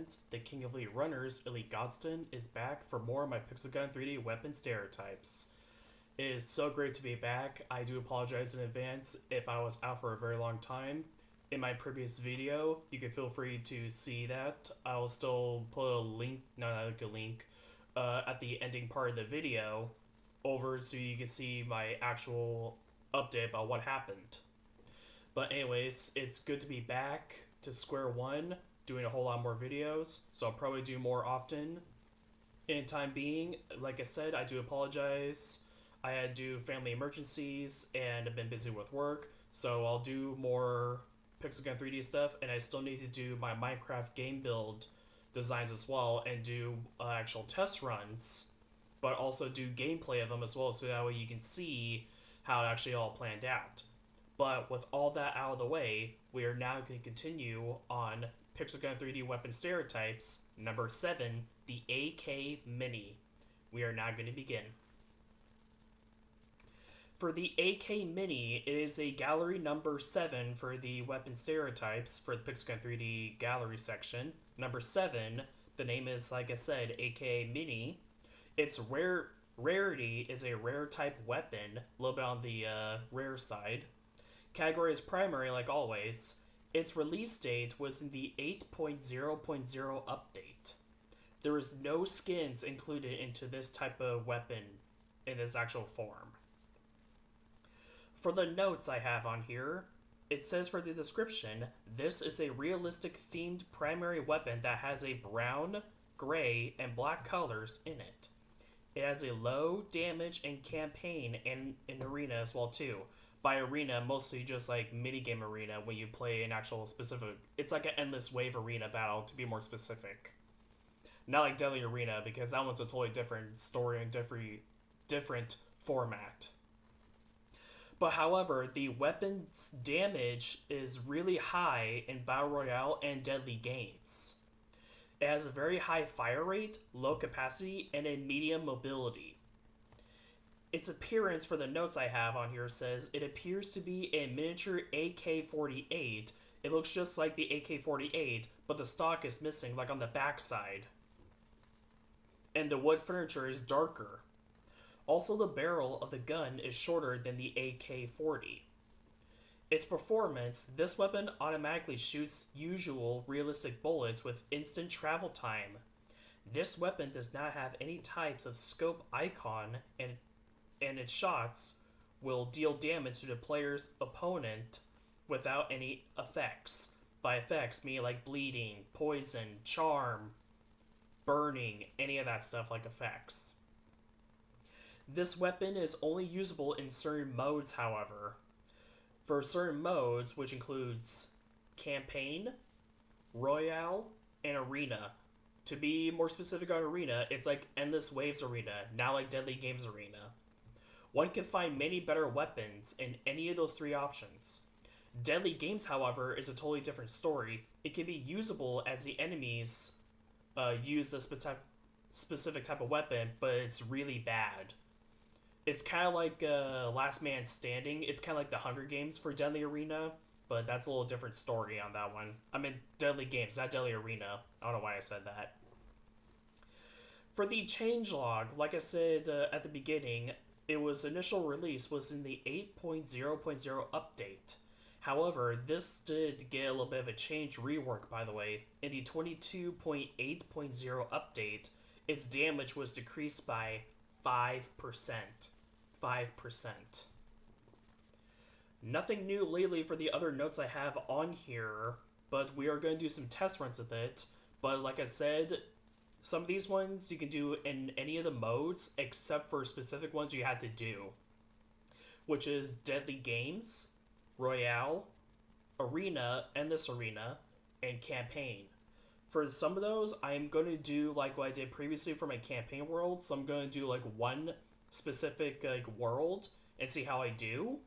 fans, the King of Elite Runners, Elite Godston, is back for more of my Pixel Gun 3D weapon stereotypes. It is so great to be back. I do apologize in advance if I was out for a very long time. In my previous video, you can feel free to see that. I will still put a link, not like a link, at the ending part of the video over so you can see my actual update about what happened. But anyways, it's good to be back to square one, doing a whole lot more videos, so I'll probably do more often. In time being, like I said, I do apologize. I had to do family emergencies and have been busy with work, so I'll do more Pixel Gun 3D stuff, and I still need to do my Minecraft game build designs as well, and do actual test runs, but also do gameplay of them as well, so that way you can see how it actually all planned out. But with all that out of the way, we are now going to continue on Pixel Gun 3D Weapon Stereotypes, number 7, the AK Mini. We are now going to begin. For the AK Mini, it is a gallery number 7 for the weapon stereotypes for the Pixel Gun 3D gallery section. Number 7, the name is, like I said, AK Mini. Its rarity is a rare type weapon, a little bit on the rare side. Category is primary, like always. Its release date was in the 8.0.0 update. There is no skins included into this type of weapon in this actual form. For the notes I have on here, it says for the description, this is a realistic themed primary weapon that has a brown, gray, and black colors in it. It has a low damage in campaign and in arena as well too. By arena, mostly just like minigame arena when you play an actual specific... It's like an endless wave arena battle, to be more specific. Not like Deadly Arena, because that one's a totally different story and different format. But however, the weapon's damage is really high in Battle Royale and Deadly games. It has a very high fire rate, low capacity, and a medium mobility. Its appearance, for the notes I have on here, says it appears to be a miniature AK-48. It looks just like the AK-48, but the stock is missing, like on the backside. And the wood furniture is darker. Also, the barrel of the gun is shorter than the AK-40. Its performance, this weapon automatically shoots usual realistic bullets with instant travel time. This weapon does not have any types of scope icon, and its shots will deal damage to the player's opponent without any effects. By effects, meaning like bleeding, poison, charm, burning, any of that stuff like effects. This weapon is only usable in certain modes, however. For certain modes, which includes Campaign, Royale, and Arena. To be more specific on Arena, it's like Endless Waves Arena, not like Deadly Games Arena. One can find many better weapons in any of those three options. Deadly Games, however, is a totally different story. It can be usable as the enemies use this specific type of weapon, but it's really bad. It's kind of like Last Man Standing. It's kind of like the Hunger Games for Deadly Arena, but that's a little different story on that one. I mean, Deadly Games, not Deadly Arena. I don't know why I said that. For the changelog, like I said at the beginning, initial release was in the 8.0.0 update. However, this did get a little bit of a change rework, by the way. In the 22.8.0 update, its damage was decreased by 5%. 5%. Nothing new lately for the other notes I have on here, but we are going to do some test runs with it. But like I said, some of these ones you can do in any of the modes except for specific ones you had to do, which is Deadly Games, Royale, Arena, Endless Arena, and Campaign. For some of those, I'm going to do like what I did previously for my campaign world. So I'm going to do like one specific world and see how I do.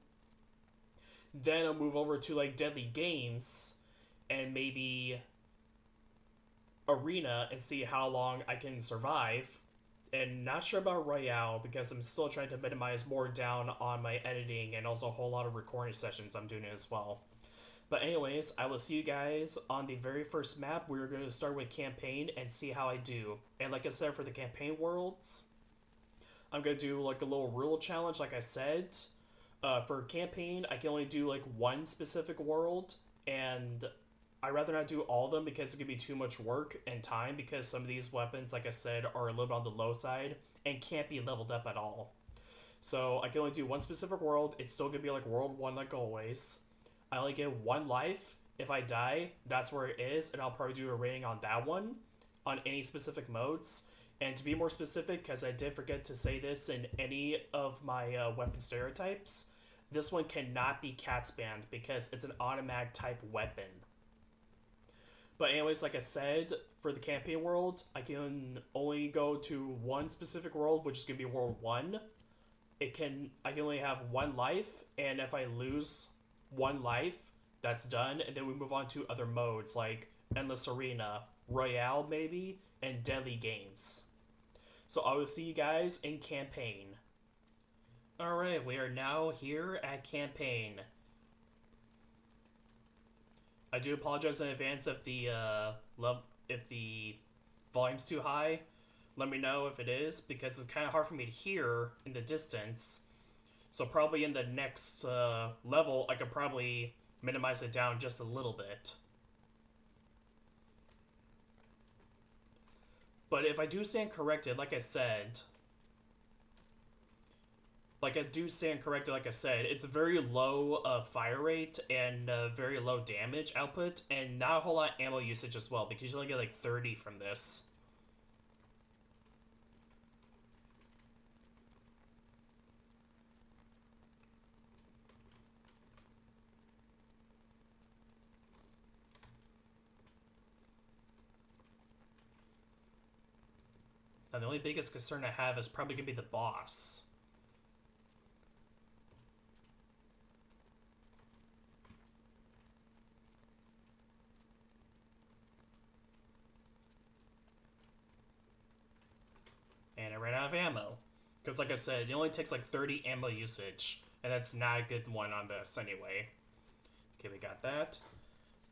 Then I'll move over to like Deadly Games and maybe Arena and see how long I can survive. And not sure about Royale because I'm still trying to minimize more down on my editing and also a whole lot of recording sessions I'm doing as well. But anyways, I will see you guys on the very first map. We're going to start with campaign and see how I do. And like I said, for the campaign worlds, I'm going to do like a little rule challenge like I said. For campaign, I can only do like one specific world, and I'd rather not do all of them because it could be too much work and time, because some of these weapons, like I said, are a little bit on the low side and can't be leveled up at all. So I can only do one specific world. It's still going to be like World 1 like always. I only get one life. If I die, that's where it is, and I'll probably do a rating on that one, on any specific modes. And to be more specific, because I did forget to say this in any of my weapon stereotypes, this one cannot be cat spammed because it's an automatic type weapon. But anyways, like I said, for the campaign world, I can only go to one specific world, which is going to be World 1. I can only have one life, and if I lose one life, that's done, and then we move on to other modes like Endless Arena, Royale maybe, and Deadly Games. So I will see you guys in campaign. Alright, we are now here at campaign. I do apologize in advance if the volume's too high. Let me know if it is, because it's kind of hard for me to hear in the distance. So probably in the next level, I could probably minimize it down just a little bit. But if I do stand corrected, like I said, it's a very low fire rate and very low damage output, and not a whole lot of ammo usage as well, because you only get like 30 from this. Now, the only biggest concern I have is probably going to be the boss. And I ran out of ammo. Because like I said, it only takes like 30 ammo usage. And that's not a good one on this anyway. Okay, we got that.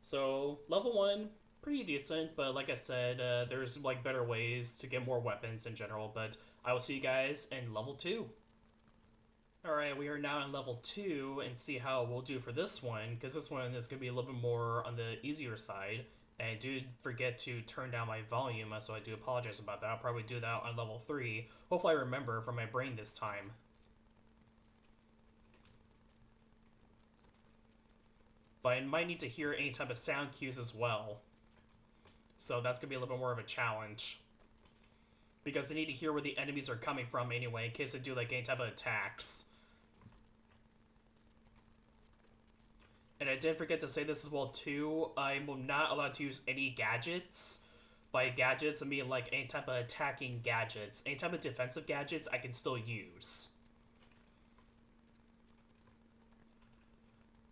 So, level 1, pretty decent. But like I said, there's like better ways to get more weapons in general. But I will see you guys in level 2. Alright, we are now in level 2 and see how we'll do for this one. Because this one is going to be a little bit more on the easier side. And I did forget to turn down my volume, so I do apologize about that. I'll probably do that on level 3. Hopefully I remember from my brain this time. But I might need to hear any type of sound cues as well. So that's going to be a little bit more of a challenge. Because I need to hear where the enemies are coming from anyway, in case they do like any type of attacks. And I did forget to say this as well too, I'm not allowed to use any gadgets. By gadgets, I mean like any type of attacking gadgets. Any type of defensive gadgets I can still use.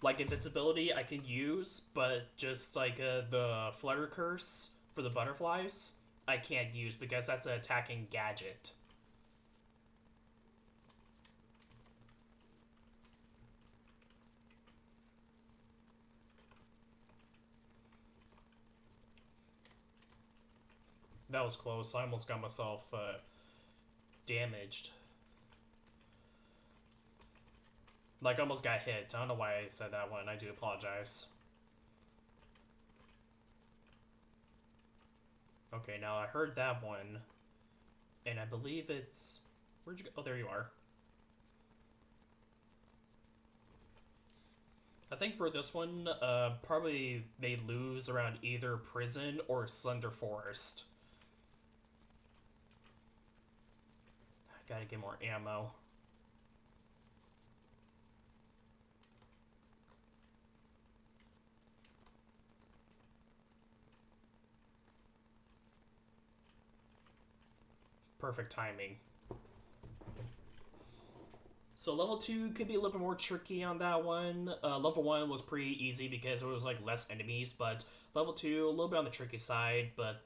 Like invincibility I can use, but just like the flutter curse for the butterflies, I can't use because that's an attacking gadget. That was close. I almost got myself damaged. Like, almost got hit. I don't know why I said that one. I do apologize. Okay, now I heard that one. And I believe it's... Where'd you go? Oh, there you are. I think for this one, probably may lose around either Prison or Slender Forest. Gotta get more ammo. Perfect timing. So level 2 could be a little bit more tricky on that one. Level 1 was pretty easy because it was like less enemies, but level 2, a little bit on the tricky side, but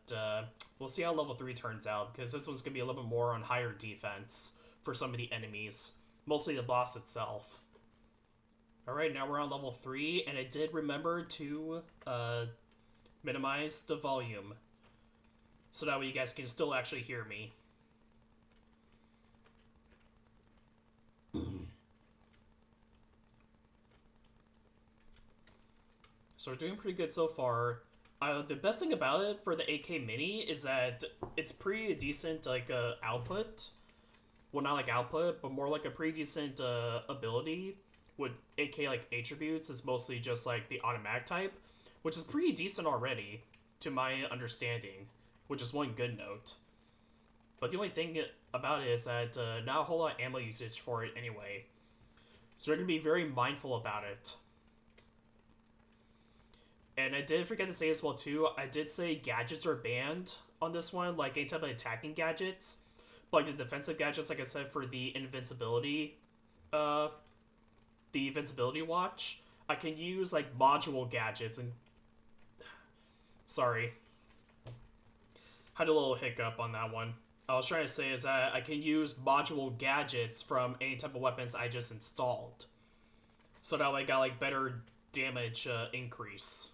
we'll see how level 3 turns out, because this one's going to be a little bit more on higher defense for some of the enemies. Mostly the boss itself. Alright, now we're on level 3, and I did remember to minimize the volume, so that way you guys can still actually hear me. So we're doing pretty good so far. The best thing about it for the AK Mini is that it's pretty decent, like, output. Well, not like output, but more like a pretty decent ability. With AK, like, attributes is mostly just, like, the automatic type, which is pretty decent already, to my understanding, which is one good note. But the only thing about it is that not a whole lot of ammo usage for it anyway. So they're going to be very mindful about it. And I did forget to say as well too, I did say gadgets are banned on this one, like any type of attacking gadgets. But like the defensive gadgets, like I said, for uh, the invincibility watch, I can use like module gadgets and... Sorry. Had a little hiccup on that one. I was trying to say is that I can use module gadgets from any type of weapons I just installed. So that way I got like better damage increase.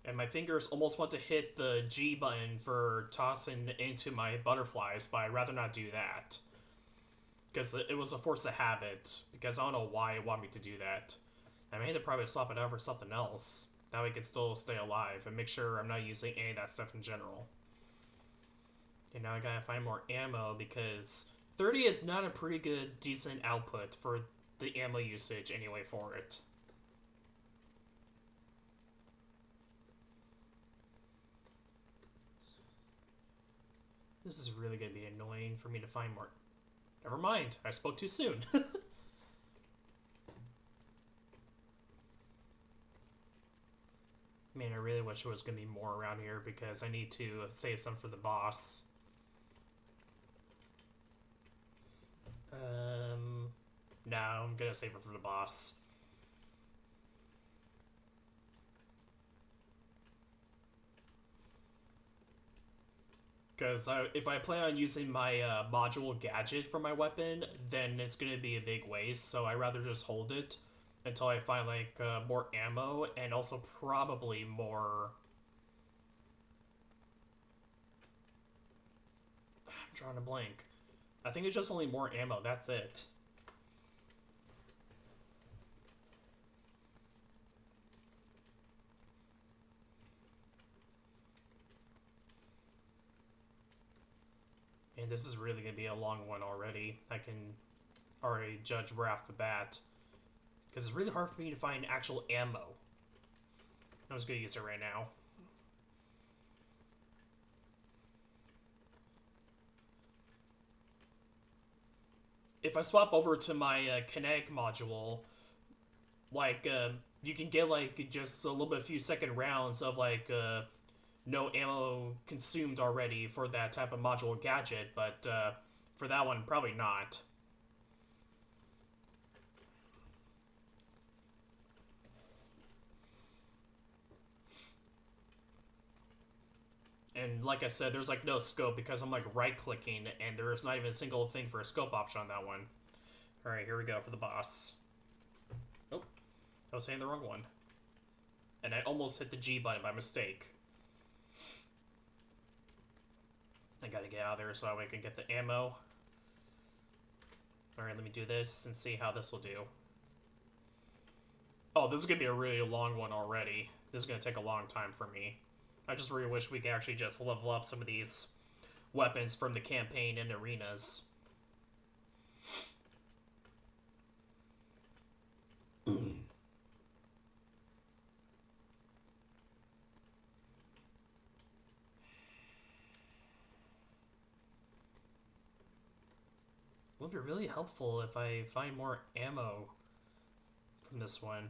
And my fingers almost want to hit the G button for tossing into my butterflies, but I'd rather not do that. Because it was a force of habit, because I don't know why it wanted me to do that. I may have to probably swap it out for something else. That way I can still stay alive and make sure I'm not using any of that stuff in general. And now I gotta find more ammo, because 30 is not a pretty good, decent output for the ammo usage anyway for it. This is really going to be annoying for me to find more. Never mind, I spoke too soon. Man, I really wish there was going to be more around here because I need to save some for the boss. No, I'm going to save it for the boss. Because if I plan on using my module gadget for my weapon, then it's going to be a big waste, so I'd rather just hold it until I find, like, more ammo, and also probably more... I'm drawing a blank. I think it's just only more ammo, that's it. And this is really going to be a long one already. I can already judge right off the bat. Because it's really hard for me to find actual ammo. I'm just going to use it right now. If I swap over to my kinetic module, like, you can get, like, just a little bit, a few second rounds of, like, no ammo consumed already for that type of module gadget, but for that one, probably not. And like I said, there's like no scope because I'm like right-clicking, and there's not even a single thing for a scope option on that one. Alright, here we go for the boss. Oh, I was saying the wrong one. And I almost hit the G button by mistake. I gotta get out of there so that way I can get the ammo. Alright, let me do this and see how this will do. Oh, this is gonna be a really long one already. This is gonna take a long time for me. I just really wish we could actually just level up some of these weapons from the campaign and arenas. It would be really helpful if I find more ammo from this one.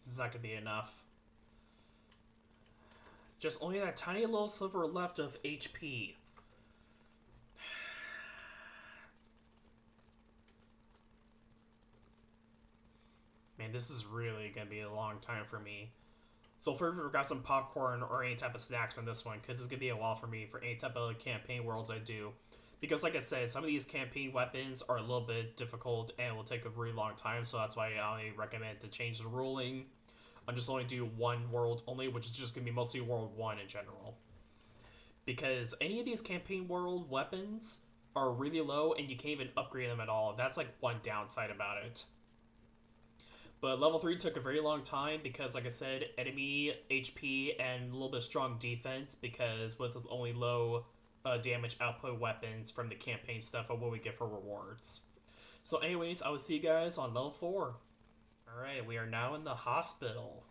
It's not gonna be enough. Just only that tiny little sliver left of HP. Man, this is really gonna be a long time for me. So if I grab some popcorn or any type of snacks on this one, because it's gonna be a while for me for any type of campaign worlds I do. Because like I said, some of these campaign weapons are a little bit difficult and will take a really long time, so that's why I recommend to change the ruling. I'm just only do one world only, which is just gonna be mostly World 1 in general. Because any of these campaign world weapons are really low and you can't even upgrade them at all. That's like one downside about it. But level 3 took a very long time because, like I said, enemy HP and a little bit of strong defense because with only low damage output weapons from the campaign stuff of what we get for rewards. So anyways, I will see you guys on level 4. Alright, we are now in the hospital.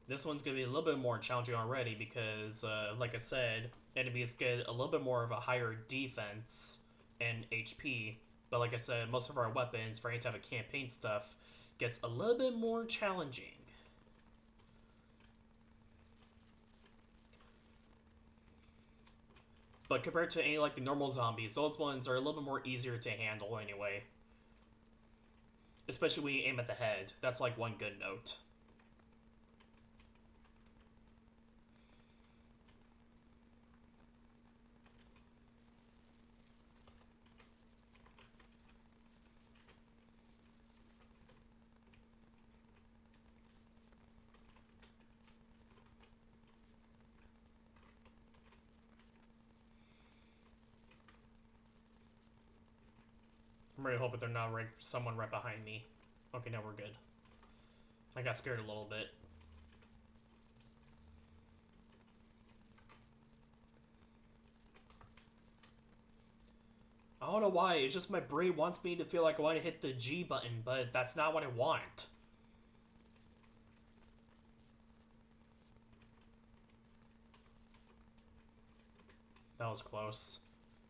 This one's going to be a little bit more challenging already because, like I said, enemies get a little bit more of a higher defense and HP. But like I said, most of our weapons for any type of campaign stuff gets a little bit more challenging. But compared to any like the normal zombies, those ones are a little bit more easier to handle anyway. Especially when you aim at the head. That's like one good note. I'm really hoping they're not someone right behind me. Okay, now we're good. I got scared a little bit. I don't know why, it's just my brain wants me to feel like I want to hit the G button, but that's not what I want. That was close.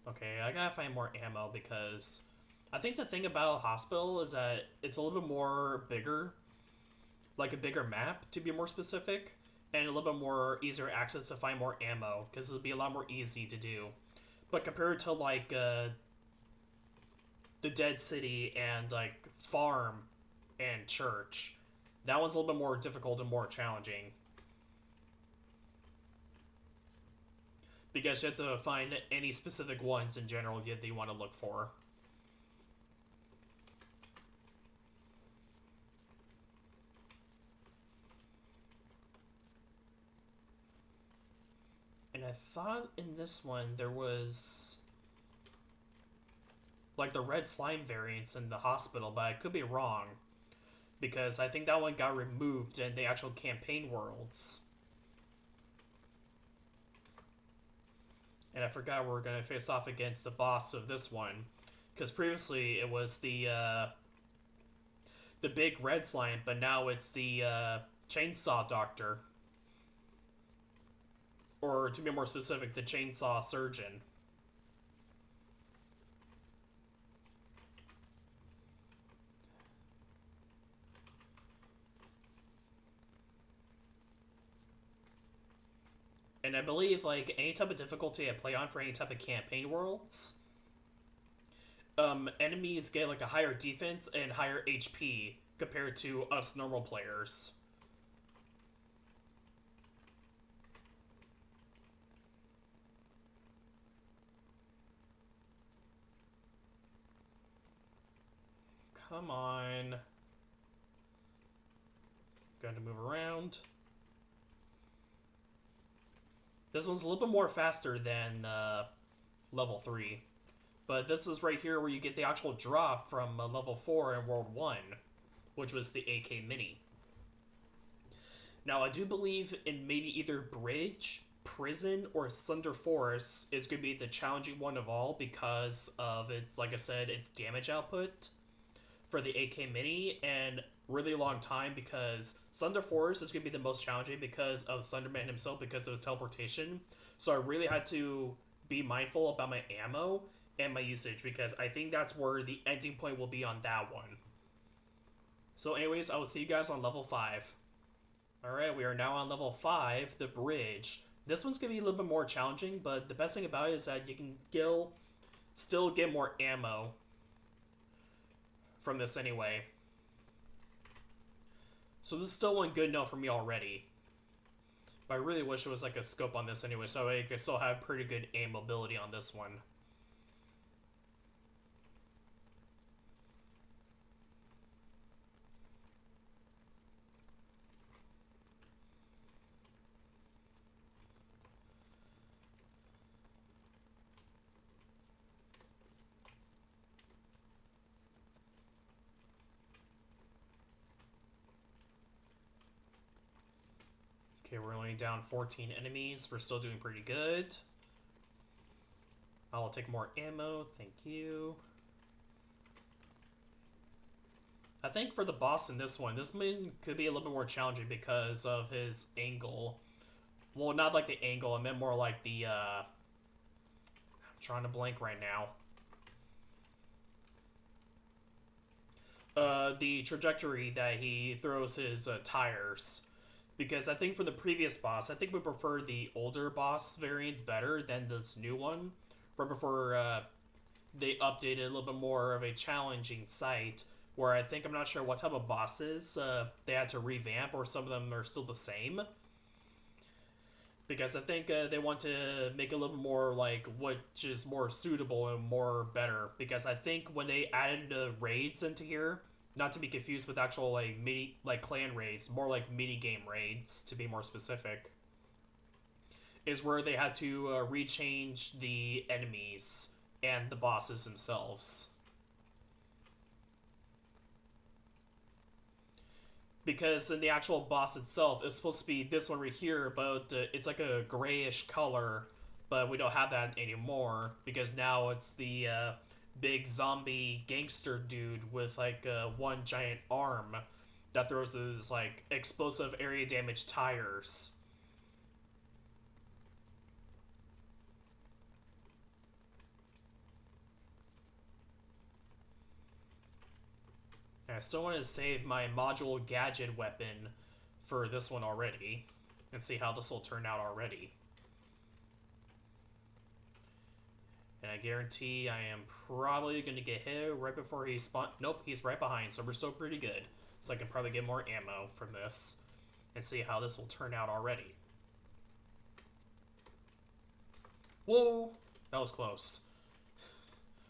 Okay, I gotta find more ammo because I think the thing about a hospital is that it's a little bit more bigger, like a bigger map to be more specific, and a little bit more easier access to find more ammo because it'll be a lot more easy to do. But compared to like the Dead City and like Farm and Church, that one's a little bit more difficult and more challenging. Because you have to find any specific ones in general that you want to look for. And I thought in this one there was like the red slime variants in the hospital, but I could be wrong. Because I think that one got removed in the actual campaign worlds. And I forgot we were going to face off against the boss of this one. Because previously it was the big red slime, but now it's the chainsaw doctor. Or to be more specific, the chainsaw surgeon. And I believe, like, any type of difficulty I play on for any type of campaign worlds, enemies get, like, a higher defense and higher HP compared to us normal players. Come on. Going to move around. This one's a little bit more faster than level 3. But this is right here where you get the actual drop from level 4 in World 1, which was the AK Mini. Now, I do believe in maybe either Bridge, Prison, or Thunder Forest is going to be the challenging one of all because of its, like I said, its damage output for the AK Mini, and really long time because Thunder Forest is going to be the most challenging because of Thunderman himself because of his teleportation. So I really had to be mindful about my ammo and my usage because I think that's where the ending point will be on that one. So anyways, I will see you guys on level 5. Alright, we are now on level 5, the bridge. This one's going to be a little bit more challenging, but the best thing about it is that you can still get more ammo from this anyway. So this is still one good note for me already. But I really wish it was like a scope on this anyway, so I could still have pretty good aim mobility on this one. Okay, we're only down 14 enemies. We're still doing pretty good. I'll take more ammo. Thank you. I think for the boss in this one could be a little bit more challenging because of his angle. Well, not like the angle. I meant more like the, I'm trying to blank right now. The trajectory that he throws his tires. Because I think for the previous boss, I think we prefer the older boss variants better than this new one. Right before they updated a little bit more of a challenging site, where I think, I'm not sure what type of bosses they had to revamp, or some of them are still the same. Because I think they want to make it a little bit more like which is more suitable and more better. Because I think when they added the raids into here, not to be confused with actual like clan raids, more like mini game raids to be more specific, is where they had to rechange the enemies and the bosses themselves. Because in the actual boss itself, it's supposed to be this one right here, but it's like a grayish color, but we don't have that anymore, because now it's the big zombie gangster dude with like one giant arm that throws his like explosive area damage tires. And I still want to save my module gadget weapon for this one already, and see how this will turn out already. And I guarantee I am probably going to get hit right before he spawn. Nope, he's right behind, so we're still pretty good. So I can probably get more ammo from this and see how this will turn out already. Whoa! That was close.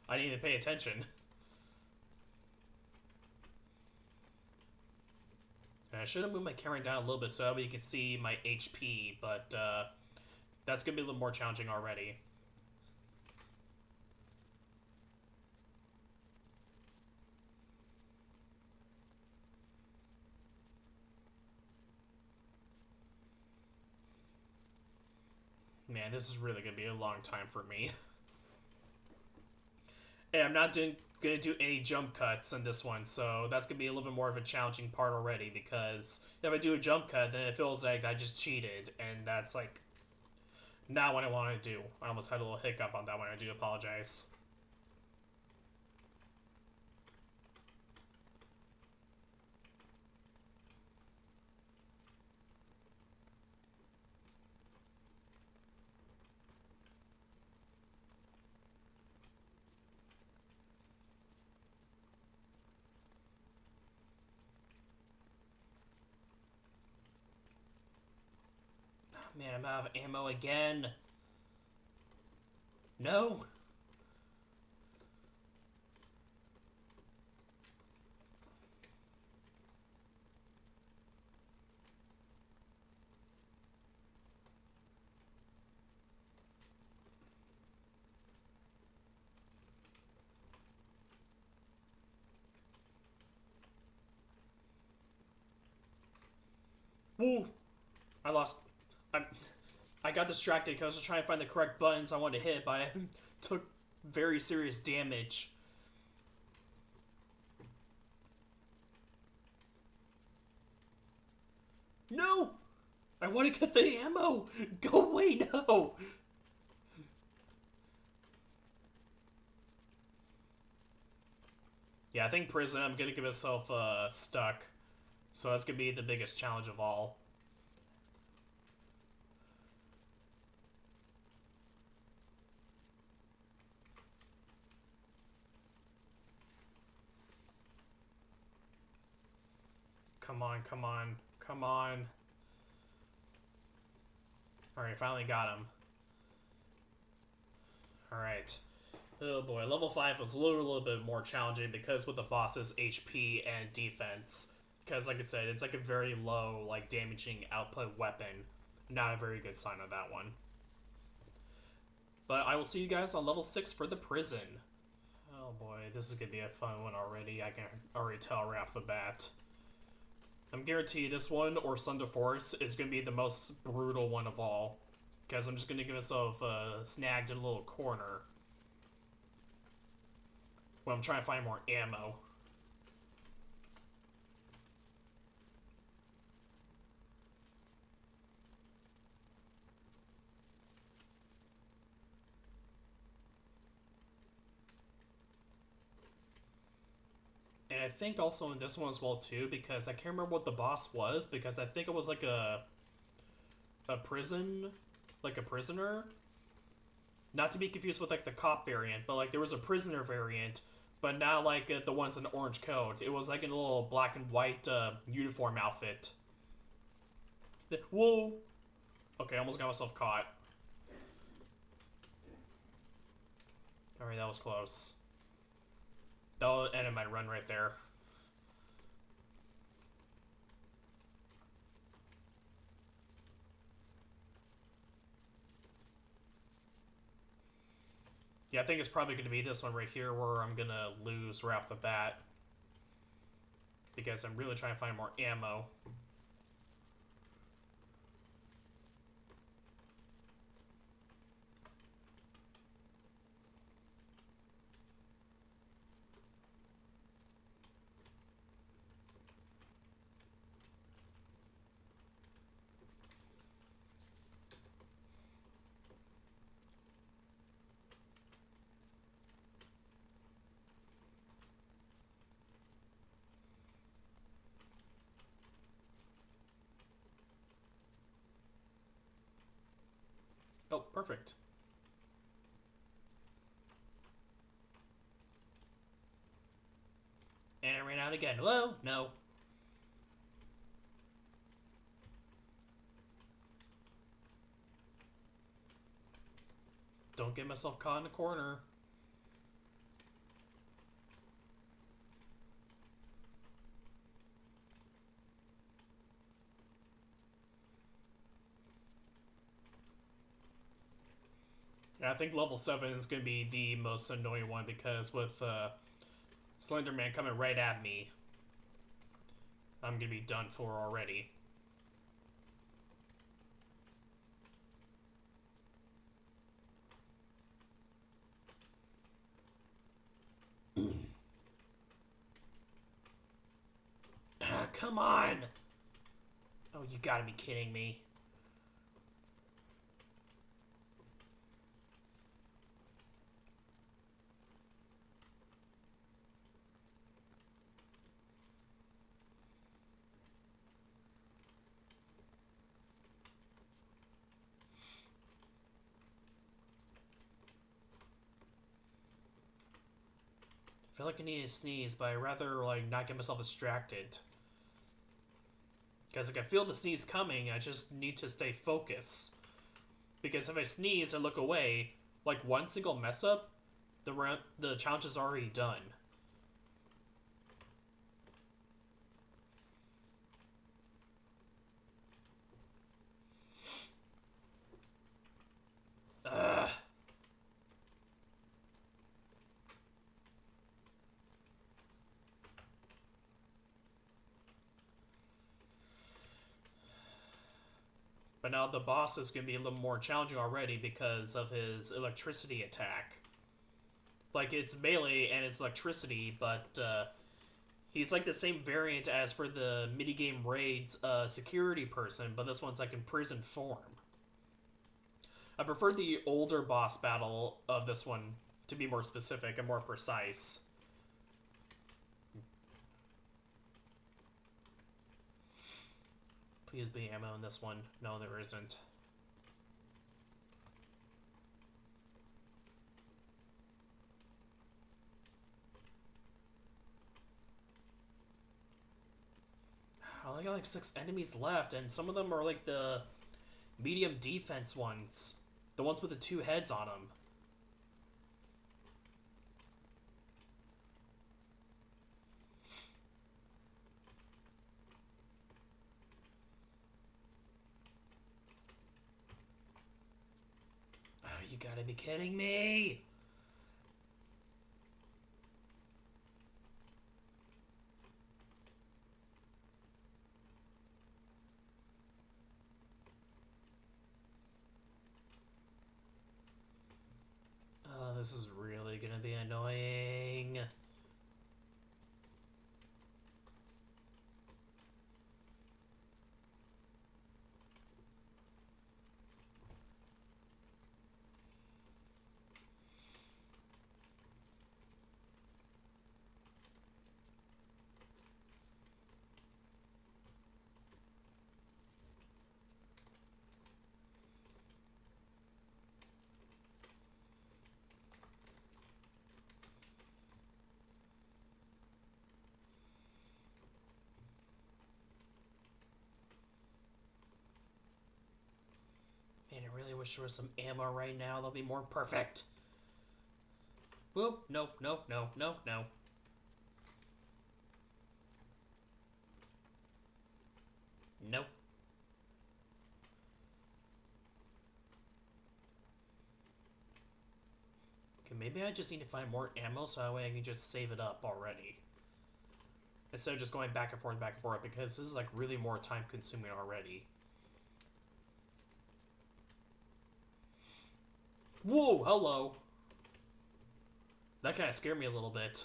I didn't even pay attention. And I should have moved my camera down a little bit so that way you can see my HP, but that's going to be a little more challenging already. Man, this is really going to be a long time for me. And I'm not going to do any jump cuts in this one, so that's going to be a little bit more of a challenging part already, because if I do a jump cut, then it feels like I just cheated, and that's like not what I want to do. I almost had a little hiccup on that one. I do apologize. Man, I'm out of ammo again. No. Woo! I lost. I got distracted because I was trying to find the correct buttons I wanted to hit, but I took very serious damage. No! I want to get the ammo! Go away, no! Yeah, I think prison, I'm gonna get myself stuck. So that's gonna be the biggest challenge of all. Come on, come on, come on. Alright, finally got him. Alright. Oh boy, level 5 was a little bit more challenging because with the boss's HP and defense. Because, like I said, it's like a very low, like, damaging output weapon. Not a very good sign of that one. But I will see you guys on level 6 for the prison. Oh boy, this is gonna be a fun one already. I can already tell right off the bat. I'm guaranteed this one, or Thunder Force, is gonna be the most brutal one of all. Because I'm just gonna get myself snagged in a little corner when I'm trying to find more ammo. And I think also in this one as well too, because I can't remember what the boss was, because I think it was like a prison, like a prisoner. Not to be confused with like the cop variant, but like there was a prisoner variant, but not like the ones in the orange coat. It was like in a little black and white uniform outfit. Whoa! Okay, I almost got myself caught. Alright, that was close. That'll end my run right there. Yeah, I think it's probably going to be this one right here where I'm going to lose right off the bat. Because I'm really trying to find more ammo. Oh, perfect. And I ran out again. Whoa, no. Don't get myself caught in a corner. And I think level 7 is going to be the most annoying one because with Slender Man coming right at me, I'm going to be done for already. Come on! Oh, you gotta be kidding me. I feel like I need to sneeze, but I'd rather like not get myself distracted. Because I can feel the sneeze coming, I just need to stay focused. Because if I sneeze and look away, like one single mess up, the challenge is already done. Ugh. But now the boss is going to be a little more challenging already because of his electricity attack. Like, it's melee and it's electricity, but he's like the same variant as for the minigame raids security person, but this one's like in prison form. I prefer the older boss battle of this one to be more specific and more precise. Please be ammo in this one. No, there isn't. I only got like 6 enemies left, and some of them are like the medium defense ones. The ones with the 2 heads on them. Oh, you gotta be kidding me! Oh, this is really gonna be annoying. Man, I really wish there was some ammo right now. That'll be more perfect. Whoop, nope, nope, nope, nope, no. Nope. Okay, maybe I just need to find more ammo so that way I can just save it up already. Instead of just going back and forth, because this is like really more time consuming already. Whoa, hello. That kind of scared me a little bit.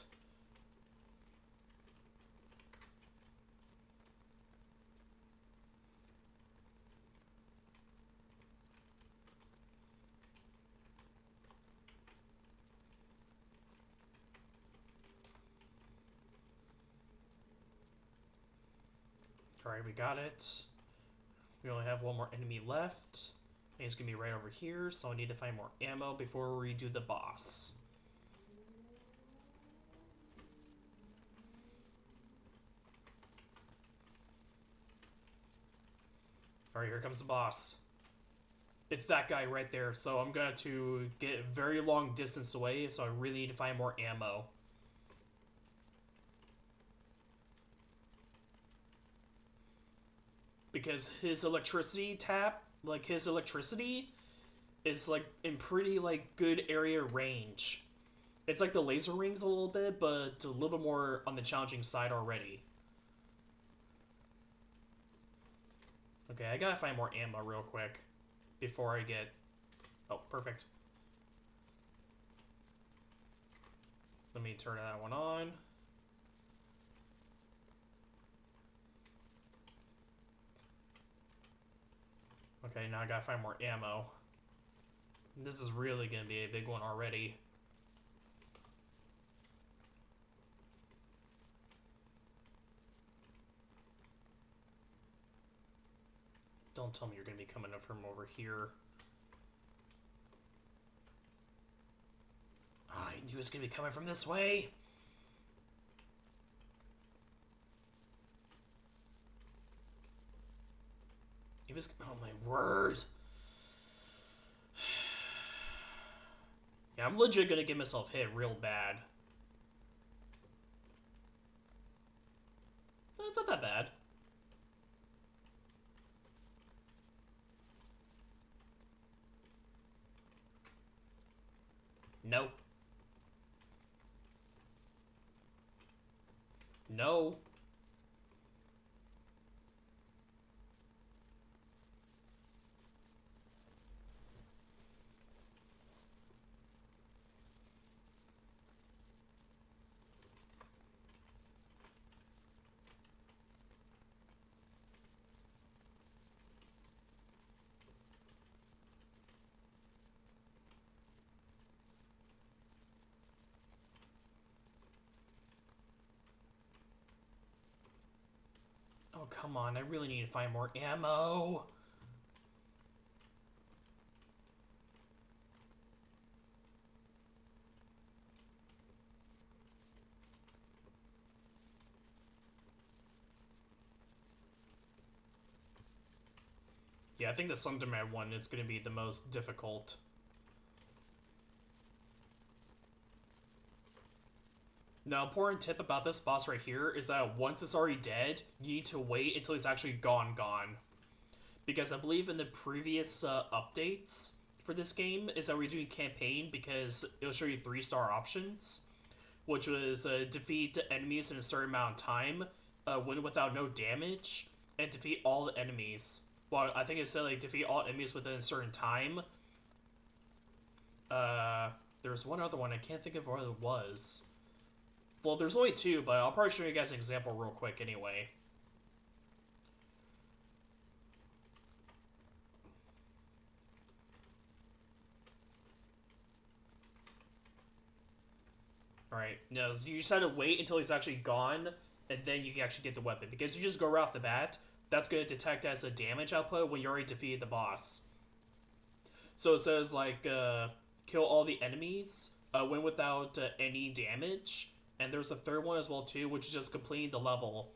Alright, we got it. We only have one more enemy left. And he's gonna be right over here, so I need to find more ammo before we do the boss. Alright, here comes the boss. It's that guy right there, so I'm going to get a very long distance away, so I really need to find more ammo. Because his electricity tap, like his electricity, is like in pretty like good area range. It's like the laser rings a little bit, but a little bit more on the challenging side already. Okay, I gotta find more ammo real quick before I get... Oh, perfect. Let me turn that one on. Okay, now I gotta find more ammo. This is really gonna be a big one already. Don't tell me you're gonna be coming up from over here. Oh, I knew it was gonna be coming from this way. He was... Oh my word. Yeah, I'm legit gonna get myself hit real bad. It's not that bad. Nope. No. come on. I really need to find more ammo. Yeah, I think the Slenderman one is going to be the most difficult. Now, important tip about this boss right here is that once it's already dead, you need to wait until he's actually gone. Because I believe in the previous updates for this game is that we're doing campaign because it'll show you 3-star options, which was defeat enemies in a certain amount of time, win without no damage, and defeat all the enemies. Well, I think it said like defeat all enemies within a certain time. There's one other one, I can't think of what it was. Well, there's only 2, but I'll probably show you guys an example real quick anyway. Alright, no, you just have to wait until he's actually gone, and then you can actually get the weapon. Because you just go right off the bat, that's going to detect as a damage output when you already defeated the boss. So it says, like, kill all the enemies, win without any damage, and there's a third one as well, too, which is just completing the level.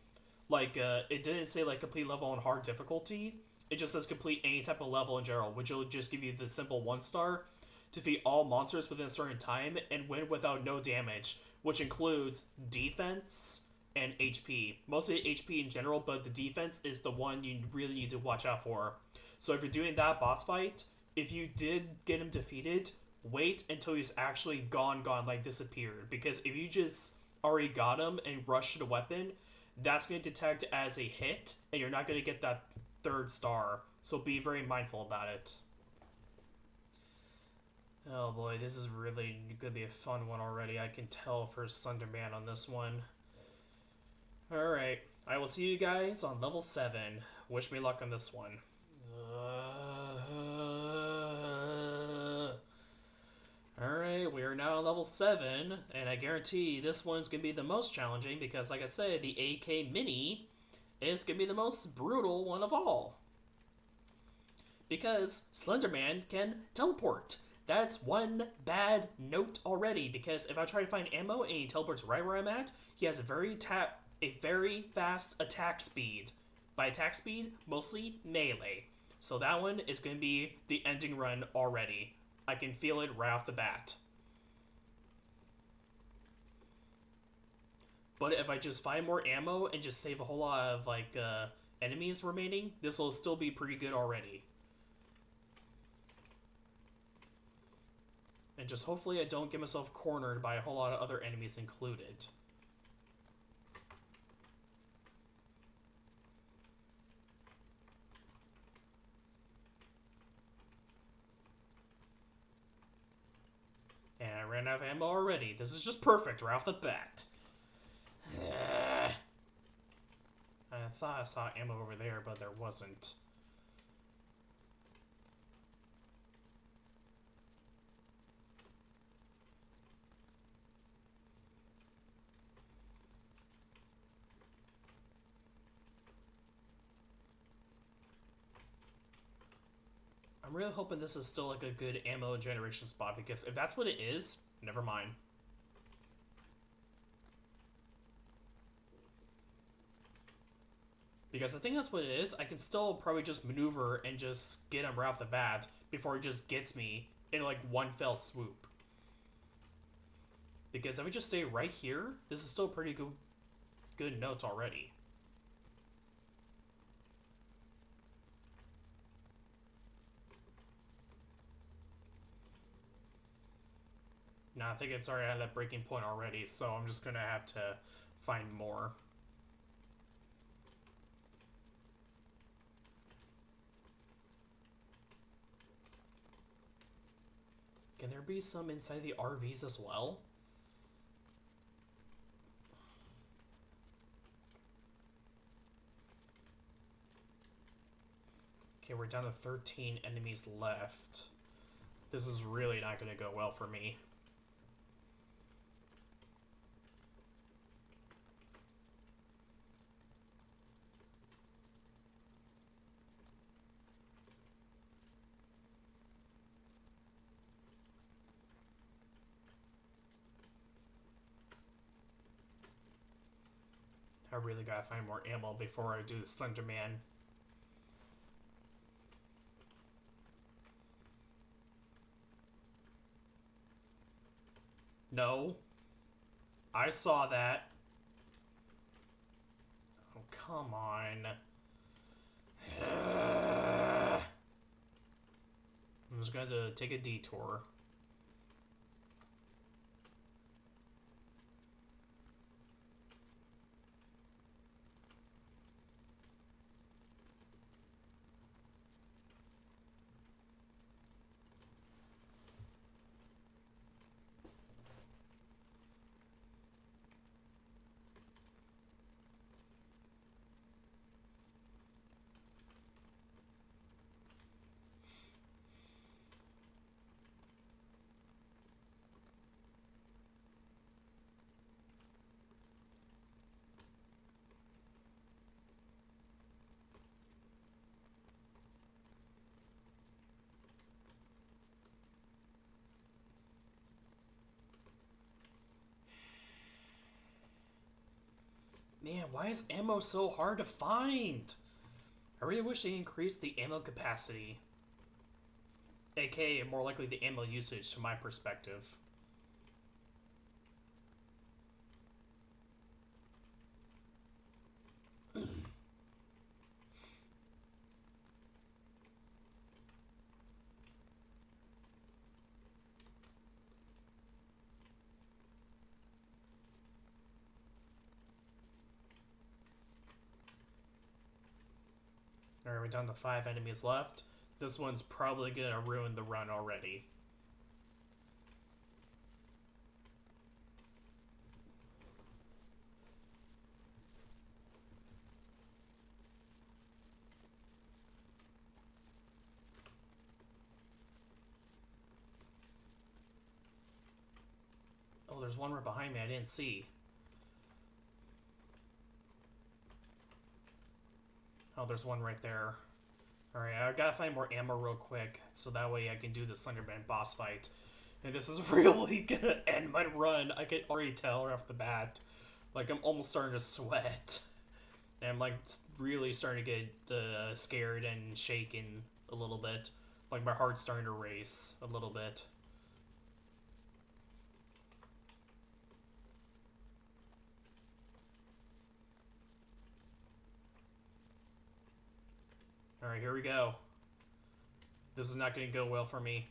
Like, it didn't say, like, complete level on hard difficulty. It just says complete any type of level in general, which will just give you the simple 1-star. Defeat all monsters within a certain time, and win without no damage, which includes defense and HP. Mostly HP in general, but the defense is the one you really need to watch out for. So if you're doing that boss fight, if you did get him defeated, wait until he's actually gone, like disappeared. Because if you just already got him and rushed the weapon, that's going to detect as a hit, and you're not going to get that 3rd star. So be very mindful about it. Oh boy, this is really going to be a fun one already. I can tell for Slenderman on this one. Alright, I will see you guys on level 7. Wish me luck on this one. Alright, we are now on level 7, and I guarantee this one's going to be the most challenging because, like I said, the AK Mini is going to be the most brutal one of all. Because Slenderman can teleport. That's one bad note already, because if I try to find ammo and he teleports right where I'm at, he has a very fast attack speed. By attack speed, mostly melee. So that one is going to be the ending run already. I can feel it right off the bat. But if I just find more ammo and just save a whole lot of like enemies remaining, this will still be pretty good already. And just hopefully I don't get myself cornered by a whole lot of other enemies included. And I ran out of ammo already. This is just perfect right off the bat. I thought I saw ammo over there, but there wasn't. I'm really hoping this is still like a good ammo generation spot, because if that's what it is, never mind. Because I think that's what it is. I can still probably just maneuver and just get him right off the bat before he just gets me in like one fell swoop. Because if we just stay right here, this is still pretty good notes already. Now I think it's already at that breaking point already, so I'm just gonna have to find more. Can there be some inside the RVs as well? Okay, we're down to 13 enemies left. This is really not going to go well for me. I really gotta find more ammo before I do the Slender Man. No. I saw that. Oh, come on. I'm just gonna take a detour. Man, why is ammo so hard to find? I really wish they increased the ammo capacity. AKA, more likely the ammo usage, to my perspective. Alright, we're down to 5 enemies left. This one's probably gonna ruin the run already. Oh, there's one right behind me I didn't see. Oh, there's one right there. Alright, I gotta find more ammo real quick, so that way I can do the Slenderman boss fight. And this is really gonna end my run. I can already tell right off the bat. Like, I'm almost starting to sweat. And I'm, like, really starting to get scared and shaken a little bit. Like, my heart's starting to race a little bit. Alright, here we go. This is not going to go well for me.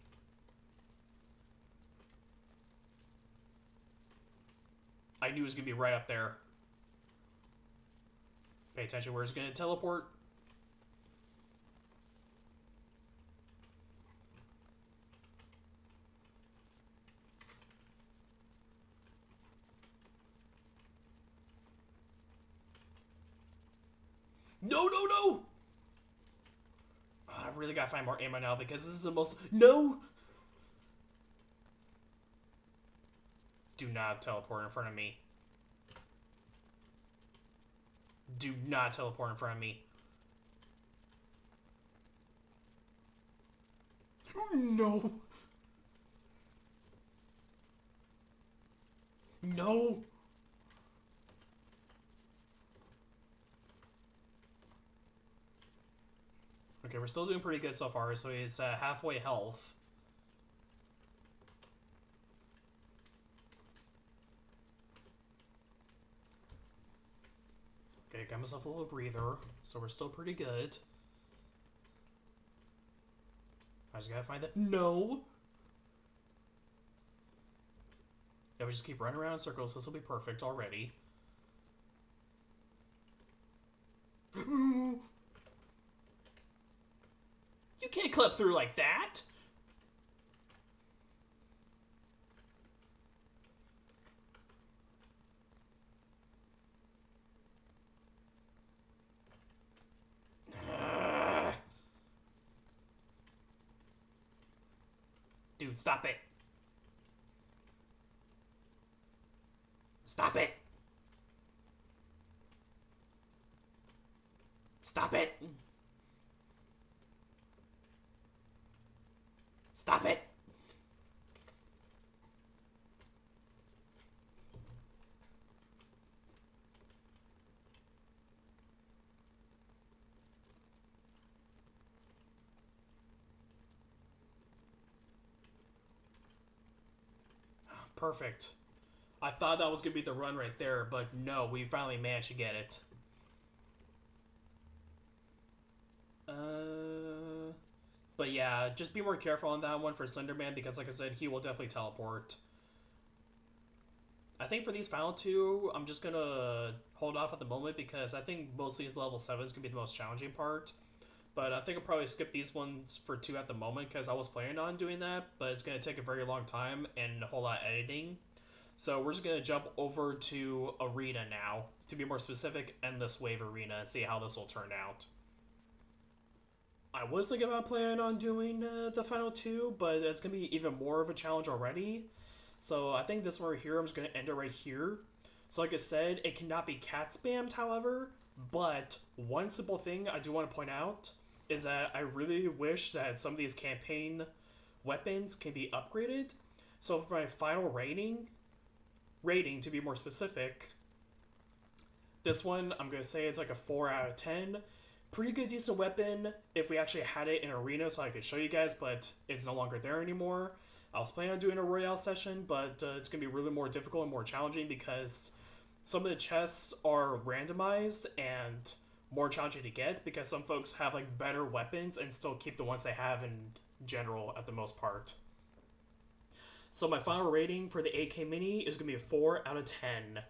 I knew it was going to be right up there. Pay attention where it's going to teleport. No, no, no! I really gotta find more ammo now because this is the most... No! Do not teleport in front of me. Do not teleport in front of me. No! No! Okay, we're still doing pretty good so far, so it's halfway health. Okay, got myself a little breather, so we're still pretty good. I just gotta find that. No! Yeah, we just keep running around in circles. This will be perfect already. You can't clip through like that! Dude, stop it! Stop it! Stop it! Stop it! Perfect. I thought that was going to be the run right there, but no, we finally managed to get it. But yeah, just be more careful on that one for Slenderman because, like I said, he will definitely teleport. I think for these final two, I'm just gonna hold off at the moment because I think mostly level 7 is gonna be the most challenging part. But I think I'll probably skip these ones for 2 at the moment because I was planning on doing that, but it's gonna take a very long time and a whole lot of editing. So we're just gonna jump over to Arena now. To be more specific, Endless Wave Arena and see how this will turn out. I was thinking about planning on doing the final two, but it's gonna be even more of a challenge already. So I think this one right here, I'm just going to end it right here. So like I said, it cannot be cat spammed, however, but one simple thing I do want to point out is that I really wish that some of these campaign weapons can be upgraded. So for my final rating to be more specific, this one I'm going to say it's like a 4 out of 10. Pretty good, decent weapon if we actually had it in Arena so I could show you guys, but it's no longer there anymore. I was planning on doing a Royale session, but it's going to be really more difficult and more challenging because some of the chests are randomized and more challenging to get because some folks have like better weapons and still keep the ones they have in general at the most part. So my final rating for the AK Mini is going to be a 4 out of 10.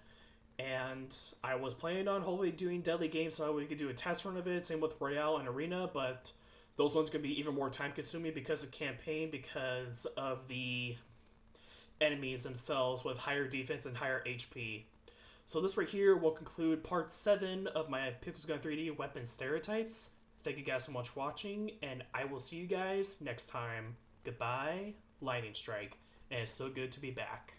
And I was planning on hopefully doing Deadly Games so we could do a test run of it, same with Royale and Arena, but those ones could be even more time consuming because of campaign, because of the enemies themselves with higher defense and higher HP. So this right here will conclude part 7 of my Pixel Gun 3D weapon stereotypes. Thank you guys so much for watching, and I will see you guys next time. Goodbye, Lightning Strike, and it's so good to be back.